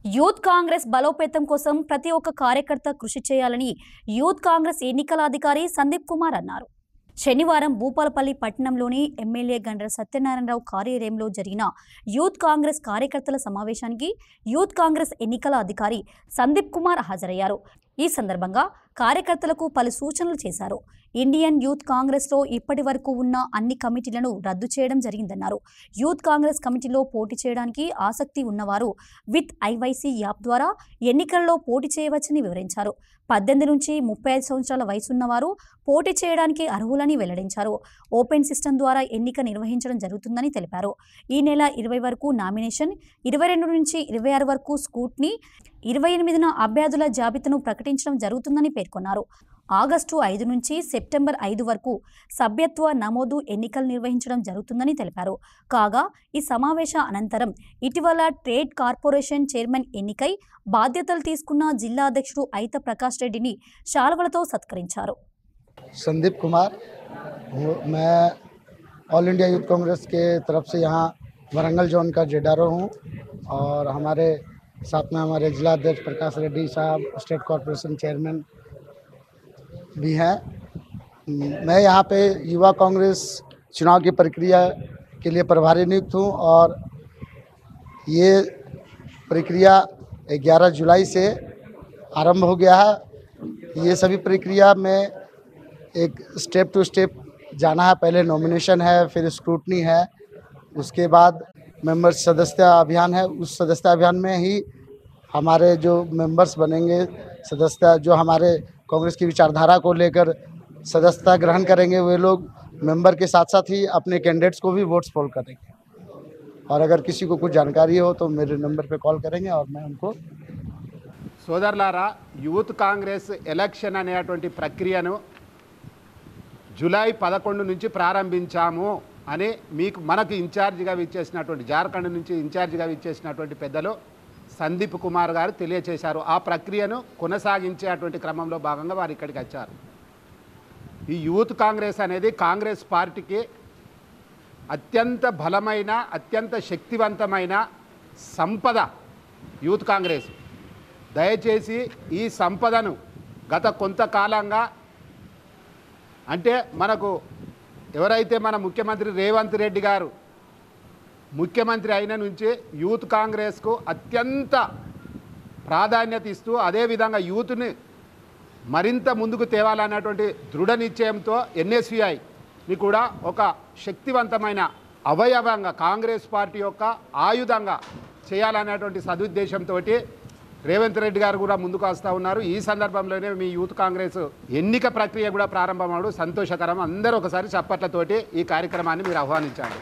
Youth Congress బలోపేతం కోసం ప్రతి ఒక్క కార్యకర్త కృషి చేయాలని యూత్ కాంగ్రెస్ ఎన్నికల అధికారి సందీప్ కుమార్ అన్నారు. శనివారం భూపాలపల్లి పట్టణంలోని ఎమ్మెల్యే గండ్ర సత్యనారాయణరావు కార్యాలయంలో జరిగిన యూత్ కాంగ్రెస్ కార్యకర్తల సమావేశానికి యూత్ కాంగ్రెస్ ఎన్నికల అధికారి సందీప్ కుమార్ హాజరయ్యారు. ఈ సందర్భంగా కార్యకర్తలకు పలు సూచనలు చేశారు. ఇండియన్ యూత్ కాంగ్రెస్లో ఇప్పటి వరకు ఉన్న అన్ని కమిటీలను రద్దు చేయడం జరిగిందన్నారు. యూత్ కాంగ్రెస్ కమిటీలో పోటీ చేయడానికి ఆసక్తి ఉన్నవారు విత్ ఐవైసీ యాప్ ద్వారా ఎన్నికల్లో పోటీ చేయవచ్చని వివరించారు. 18 నుంచి 35 సంవత్సరాల వయసున్నవారు పోటీ చేయడానికి అర్హులని వెల్లడించారు. ఓపెన్ సిస్టమ్ ద్వారా ఎన్నిక నిర్వహించడం జరుగుతుందని తెలిపారు. ఈ నెల 20 వరకు నామినేషన్, 22 నుంచి 26 వరకు స్క్రూటినీ, 28న అభ్యర్థుల జాబితాను ప్రకటించడం జరుగుతుందని పేర్కొన్నారు. ఆగస్టు 5 నుంచి సెప్టెంబర్ 5 వరకు సభ్యత్వ నమోదు ఎన్నికలు నిర్వహించడం జరుగుతుందని తెలిపారు. కాగా ఈ సమావేశ అనంతరం ఇటీవల ట్రేడ్ కార్పొరేషన్ చైర్మన్ ఎన్నికై బాధ్యతలు తీసుకున్న జిల్లా అధ్యక్షుడు ఐత ప్రకాష్ రెడ్డిని శాల్వలతో సత్కరించారు. संदीप कुमार, मैं ऑल इंडिया यूथ कांग्रेस के तरफ से यहाँ वरंगल जोन का जेडारो हूँ और हमारे साथ में हमारे जिला अध्यक्ष प्रकाश रेड्डी साहब स्टेट कॉरपोरेशन चेयरमैन भी हैं। मैं यहाँ पे युवा कांग्रेस चुनाव की प्रक्रिया के लिए प्रभारी नियुक्त हूँ और ये प्रक्रिया 11 जुलाई से आरंभ हो गया है। ये सभी प्रक्रिया में एक स्टेप टू स्टेप जाना है। पहले नॉमिनेशन है, फिर स्क्रूटनी है, उसके बाद मेंबर्स सदस्यता अभियान है। उस सदस्यता अभियान में ही हमारे जो मेंबर्स बनेंगे, सदस्यता जो हमारे कांग्रेस की विचारधारा को लेकर सदस्यता ग्रहण करेंगे, वे लोग मेंबर के साथ साथ ही अपने कैंडिडेट्स को भी वोट्स पोल करेंगे। और अगर किसी को कुछ जानकारी हो तो मेरे नंबर पे कॉल करेंगे और मैं उनको సోదరులారా, యూత్ కాంగ్రెస్ ఎలక్షన్ అనేటువంటి ప్రక్రియను జూలై 11 నుంచి ప్రారంభించాము అని మనకు ఇన్ఛార్జిగా విచ్చేసినటువంటి జార్ఖండ్ నుంచి ఇన్ఛార్జిగా విచ్చేసినటువంటి పెద్దలు సందీప్ కుమార్ గారు తెలియచేశారు. ఆ ప్రక్రియను కొనసాగించేటువంటి క్రమంలో భాగంగా వారు ఇక్కడికి వచ్చారు. ఈ యూత్ కాంగ్రెస్ అనేది కాంగ్రెస్ పార్టీకి అత్యంత బలమైన, అత్యంత శక్తివంతమైన సంపద యూత్ కాంగ్రెస్. దయచేసి ఈ సంపదను గత కొంతకాలంగా, అంటే మనకు ఎవరైతే మన ముఖ్యమంత్రి రేవంత్ రెడ్డి గారు ముఖ్యమంత్రి అయిన నుంచి యూత్ కాంగ్రెస్కు అత్యంత ప్రాధాన్యత ఇస్తూ, అదేవిధంగా యూత్ని మరింత ముందుకు తేవాలన్నటువంటి దృఢ నిశ్చయంతో ఎన్ఎస్యుఐని కూడా ఒక శక్తివంతమైన అవయవంగా, కాంగ్రెస్ పార్టీ యొక్క ఆయుధంగా చేయాలనేటువంటి సదుద్దేశంతో రేవంత్ రెడ్డి గారు కూడా ముందుకు వస్తూ ఉన్నారు. ఈ సందర్భంలోనే మీ యూత్ కాంగ్రెస్ ఎన్నిక ప్రక్రియ కూడా ప్రారంభమవడం సంతోషకరం. అందరూ ఒకసారి చప్పట్లతోటి ఈ కార్యక్రమాన్ని మీరు ఆహ్వానించండి.